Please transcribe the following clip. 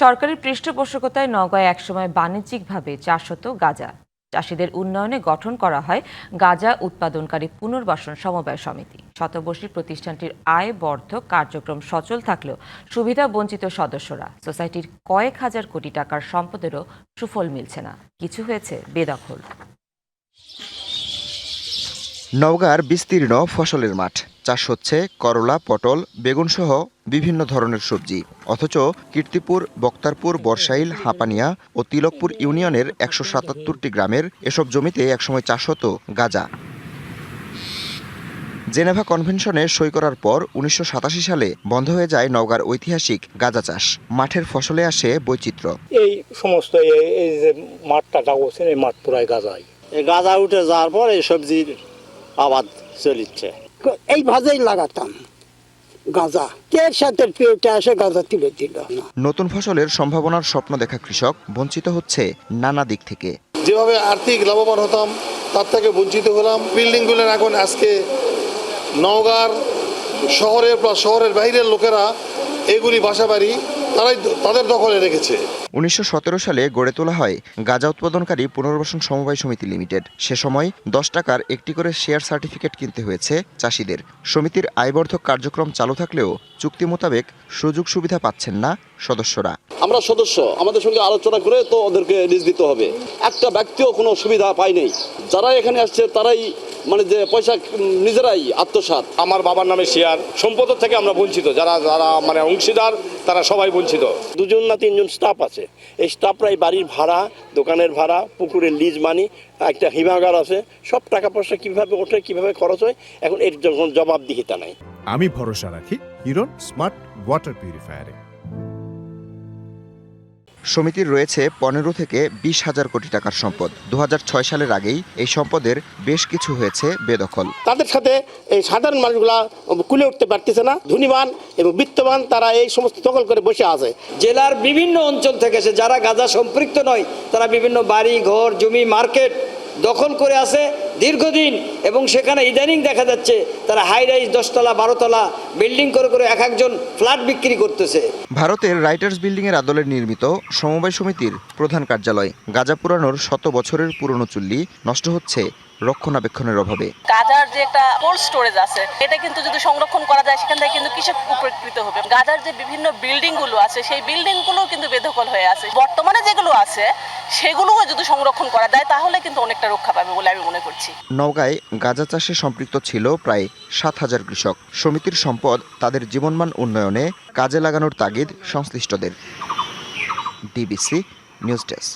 সরকারি পৃষ্ঠপোষকতায় নওগাঁয় একসময় বাণিজ্যিকভাবে চাষহত গাঁজা। চাষিদের উন্নয়নে গঠন করা হয় গাঁজা উৎপাদনকারী পুনর্বাসন সমবায় সমিতি। শতবর্ষী প্রতিষ্ঠানটির আয় বর্ধক কার্যক্রম সচল থাকলেও সুবিধা বঞ্চিত সদস্যরা। সোসাইটির কয়েক হাজার কোটি টাকার সম্পদেরও সুফল মিলছে না, কিছু হয়েছে বেদখল। নওগাঁর বিস্তীর্ণ ফসলের মাঠ, চাষ হচ্ছে করলা, পটল, বেগুন সহ বিভিন্ন ধরনের সবজি। অথচ কীর্তিপুর, বক্তারপুর, বর্ষাইল, হাঁপানিয়া ও তিলকপুর ইউনিয়নের ১৭৭টি গ্রামের এসব জমিতে একসময় চাষ হতো গাঁজা। জেনেভা কনভেনশনে সই করার পর ১৯৮৭ সালে বন্ধ হয়ে যায় নওগাঁর ঐতিহাসিক গাঁজা চাষ। মাঠের ফসলে আসে বৈচিত্র্য। এই সমস্ত এই যে মাঠটা করছেন, এই মাঠ পুরাই গাঁজাই। এই গাঁজা উঠে যাওয়ার পর এই সবজির আবাদ চলিচ্ছে। এই ভাজেই লাগাতাম গাঁজা, এর সাথে পেটে আসে গাঁজা তুলে দিল না। নতুন ফসলের সম্ভাবনার স্বপ্ন দেখা কৃষক বঞ্চিত হচ্ছে নানা দিক থেকে। যেভাবে আর্থিক লাভবান হতাম তার থেকে বঞ্চিত হলাম। বিল্ডিংগুলোর এখন আজকে নওগাঁর শহরের প্লাস শহরের বাইরের লোকেরা এগুলি বাসাবাড়ি তারাই তাদের দখলে রেখেছে। ১৯১৭ সালে গড়ে তোলা হয় গাঁজা উৎপাদনকারী পুনর্বাসন সমবায় সমিতি লিমিটেড। সে সময় ১০ টাকার একটি করে শেয়ার সার্টিফিকেট কিনতে হয়েছে চাষিদের। সমিতির আয়বর্ধক কার্যক্রম চালু থাকলেও চুক্তি মোতাবেক সুযোগ সুবিধা পাচ্ছেন না সদস্যরা। আমরা সদস্য, আমাদের সঙ্গে আলোচনা করে তো ওদেরকে লিজ দিতে হবে। একটা ব্যক্তিও কোনো সুবিধা পায় নাই। যারা এখানে আসছে তারাই যে পয়সা নিজেরাই আত্মসাৎ। আমার বাবার নামে শেয়ার সম্পদ থেকে আমরা বঞ্চিত, যারা যারা অংশীদার তারা সবাই বঞ্চিত। 2 না 3 জন স্টাফ আছে। এই স্টাফরাই বাড়ির ভাড়া, দোকানের ভাড়া, পুকুরের লিজ মানি, একটা হিমাগার আছে, সব টাকা পয়সা কিভাবে ওঠে কিভাবে খরচ হয় এখন এর যখন জবাবদিহিতা নাই। আমি ভরসা রাখি হিরন স্মার্ট ওয়াটার পিউরিফায়ারে। সমিতির রয়েছে ১৫ থেকে ২০ হাজার কোটি টাকার সম্পদ। ২০০৬ সালের আগেই এই সম্পদের বেশ কিছু হয়েছে বেদখল। তাদের সাথে এই সাধারণ মানুষগুলা কুলে উঠতে পারতেছে না। ধনীবান এবং বিত্তবান তারা এই সমস্ত দখল করে বসে আছে। জেলার বিভিন্ন অঞ্চল থেকে এসে যারা গাঁজা সম্পৃক্ত নয় তারা বিভিন্ন বাড়ি, ঘর, জমি, মার্কেট দখল করে আছে দীর্ঘদিন, এবং সেখানে ইদানিং দেখা যাচ্ছে তারা হাই রাইজ 10 তলা 12 তলা বিল্ডিং করে করে এক একজন ফ্ল্যাট বিক্রি করতেছে। ভারতের রাইটার্স বিল্ডিং এর আদলে নির্মিত সমবায় সমিতির প্রধান কার্যালয়। গাঁজা পুরানোর ১০০ বছরের পুরনো চুল্লি নষ্ট হচ্ছে রক্ষণাবেক্ষণের অভাবে। গাঁজার যে একটা কোল্ড স্টোরেজ আছে, এটা কিন্তু যদি সংরক্ষণ করা যায় সেখান থেকে কিন্তু কৃষক উপকৃত হবে। গাঁজার যে বিভিন্ন বিল্ডিং গুলো আছে সেই বিল্ডিং গুলো কিন্তু বেদখল হয়ে আছে। বর্তমানে যেগুলো আছে সেগুলোও যদি সংরক্ষণ করা যায় তাহলে কিন্তু অনেকটা রক্ষা পাবে বলে আমি মনে করছি। নওগাঁয় গাঁজা চাষে সম্পৃক্ত ছিল প্রায় ৭,০০০ কৃষক। সমিতির সম্পদ তাদের জীবনমান উন্নয়নে কাজে লাগানোর তাগিদ সংশ্লিষ্টদের। DBC news desk.